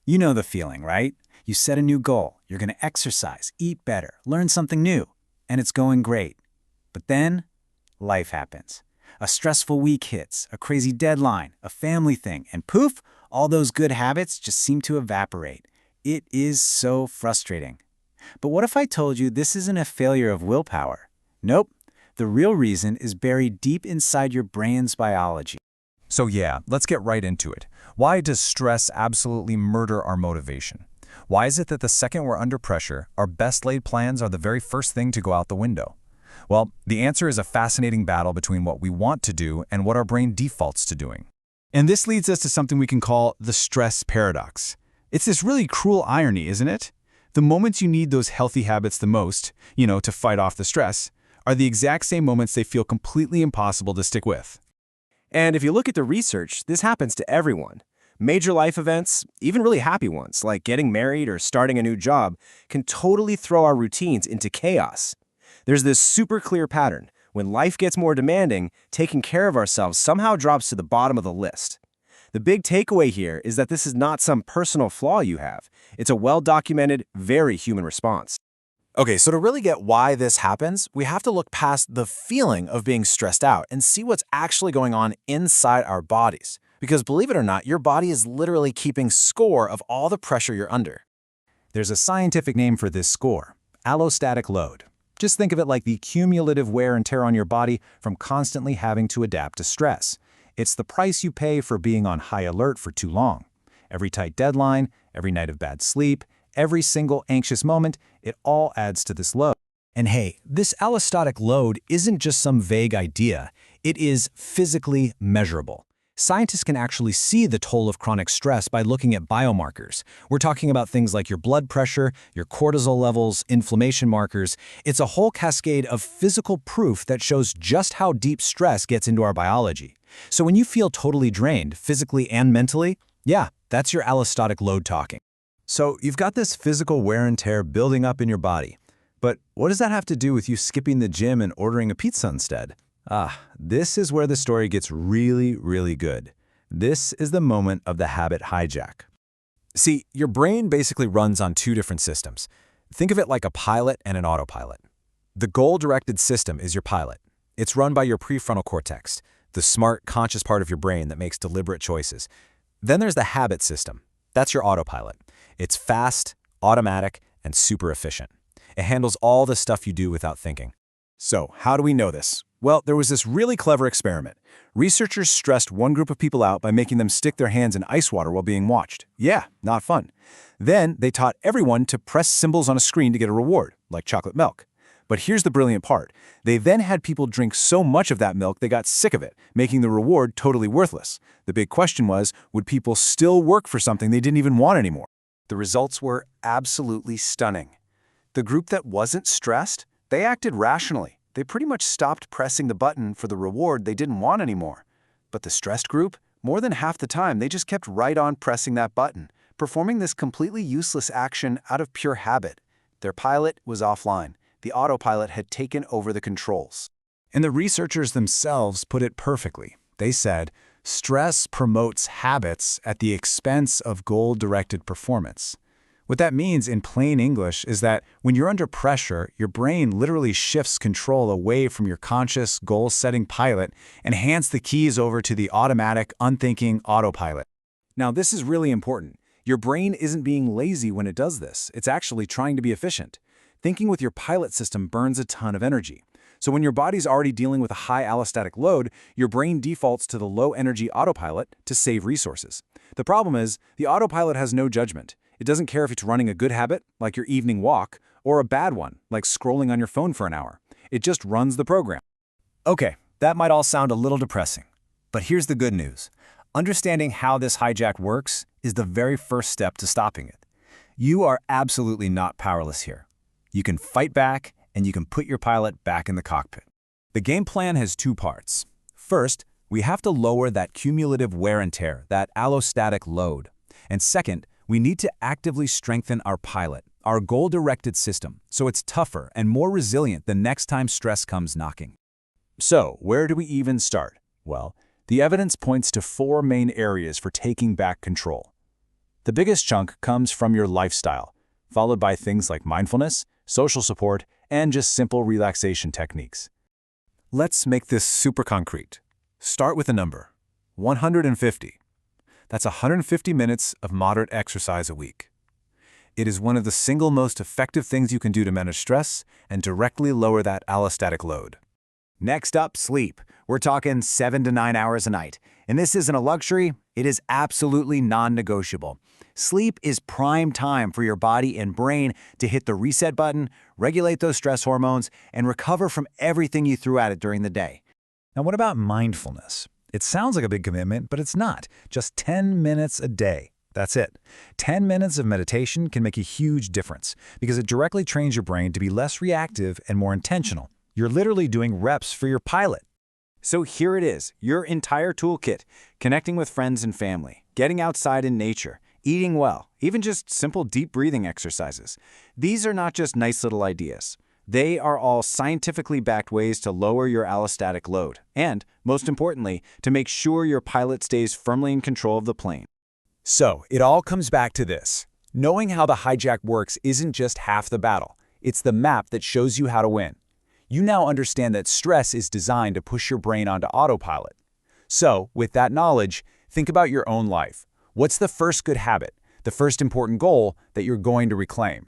You know the feeling, right? You set a new goal, you're going to exercise, eat better, learn something new, and it's going great. But then, life happens. A stressful week hits, a crazy deadline, a family thing, and poof, all those good habits just seem to evaporate. It is so frustrating. But what if I told you this isn't a failure of willpower? Nope. The real reason is buried deep inside your brain's biology. So yeah, let's get right into it. Why does stress absolutely murder our motivation? Why is it that the second we're under pressure, our best laid plans are the very first thing to go out the window? Well, the answer is a fascinating battle between what we want to do and what our brain defaults to doing. And this leads us to something we can call the stress paradox. It's this really cruel irony, isn't it? The moments you need those healthy habits the most, to fight off the stress, are the exact same moments they feel completely impossible to stick with. And if you look at the research, this happens to everyone. Major life events, even really happy ones, like getting married or starting a new job, can totally throw our routines into chaos. There's this super clear pattern. When life gets more demanding, taking care of ourselves somehow drops to the bottom of the list. The big takeaway here is that this is not some personal flaw you have. It's a well-documented, very human response. Okay, so to really get why this happens, we have to look past the feeling of being stressed out and see what's actually going on inside our bodies. Because believe it or not, your body is literally keeping score of all the pressure you're under. There's a scientific name for this score: allostatic load. Just think of it like the cumulative wear and tear on your body from constantly having to adapt to stress. It's the price you pay for being on high alert for too long. Every tight deadline, every night of bad sleep, every single anxious moment, it all adds to this load. And hey, this allostatic load isn't just some vague idea. It is physically measurable. Scientists can actually see the toll of chronic stress by looking at biomarkers. We're talking about things like your blood pressure, your cortisol levels, inflammation markers. It's a whole cascade of physical proof that shows just how deep stress gets into our biology. So when you feel totally drained, physically and mentally, yeah, that's your allostatic load talking. So you've got this physical wear and tear building up in your body. But what does that have to do with you skipping the gym and ordering a pizza instead? This is where the story gets really, really good. This is the moment of the habit hijack. See, your brain basically runs on two different systems. Think of it like a pilot and an autopilot. The goal-directed system is your pilot. It's run by your prefrontal cortex, the smart, conscious part of your brain that makes deliberate choices. Then there's the habit system. That's your autopilot. It's fast, automatic, and super efficient. It handles all the stuff you do without thinking. So, how do we know this? Well, there was this really clever experiment. Researchers stressed one group of people out by making them stick their hands in ice water while being watched. Yeah, not fun. Then they taught everyone to press symbols on a screen to get a reward, like chocolate milk. But here's the brilliant part. They then had people drink so much of that milk they got sick of it, making the reward totally worthless. The big question was, would people still work for something they didn't even want anymore? The results were absolutely stunning. The group that wasn't stressed, they acted rationally. They pretty much stopped pressing the button for the reward they didn't want anymore. But the stressed group, more than half the time, they just kept right on pressing that button, performing this completely useless action out of pure habit. Their pilot was offline. The autopilot had taken over the controls. And the researchers themselves put it perfectly. They said, stress promotes habits at the expense of goal-directed performance. What that means in plain English is that when you're under pressure, your brain literally shifts control away from your conscious, goal-setting pilot and hands the keys over to the automatic, unthinking autopilot. Now, this is really important. Your brain isn't being lazy when it does this. It's actually trying to be efficient. Thinking with your pilot system burns a ton of energy. So when your body's already dealing with a high allostatic load, your brain defaults to the low-energy autopilot to save resources. The problem is, the autopilot has no judgment. It doesn't care if it's running a good habit, like your evening walk, or a bad one, like scrolling on your phone for an hour. It just runs the program. Okay, that might all sound a little depressing. But here's the good news. Understanding how this hijack works is the very first step to stopping it. You are absolutely not powerless here. You can fight back, and you can put your pilot back in the cockpit. The game plan has two parts. First, we have to lower that cumulative wear and tear, that allostatic load. And second, we need to actively strengthen our pilot, our goal-directed system, so it's tougher and more resilient the next time stress comes knocking. So, where do we even start? Well, the evidence points to four main areas for taking back control. The biggest chunk comes from your lifestyle, followed by things like mindfulness, social support, and just simple relaxation techniques. Let's make this super concrete. Start with a number, 150. That's 150 minutes of moderate exercise a week. It is one of the single most effective things you can do to manage stress and directly lower that allostatic load. Next up, sleep. We're talking 7 to 9 hours a night. And this isn't a luxury, it is absolutely non-negotiable. Sleep is prime time for your body and brain to hit the reset button, regulate those stress hormones, and recover from everything you threw at it during the day. Now, what about mindfulness? It sounds like a big commitment, but it's not. Just 10 minutes a day. That's it. 10 minutes of meditation can make a huge difference because it directly trains your brain to be less reactive and more intentional. You're literally doing reps for your pilot. So here it is, your entire toolkit: connecting with friends and family, getting outside in nature, eating well, even just simple deep breathing exercises. These are not just nice little ideas. They are all scientifically backed ways to lower your allostatic load and, most importantly, to make sure your pilot stays firmly in control of the plane. So, it all comes back to this. Knowing how the hijack works isn't just half the battle. It's the map that shows you how to win. You now understand that stress is designed to push your brain onto autopilot. So, with that knowledge, think about your own life. What's the first good habit, the first important goal that you're going to reclaim?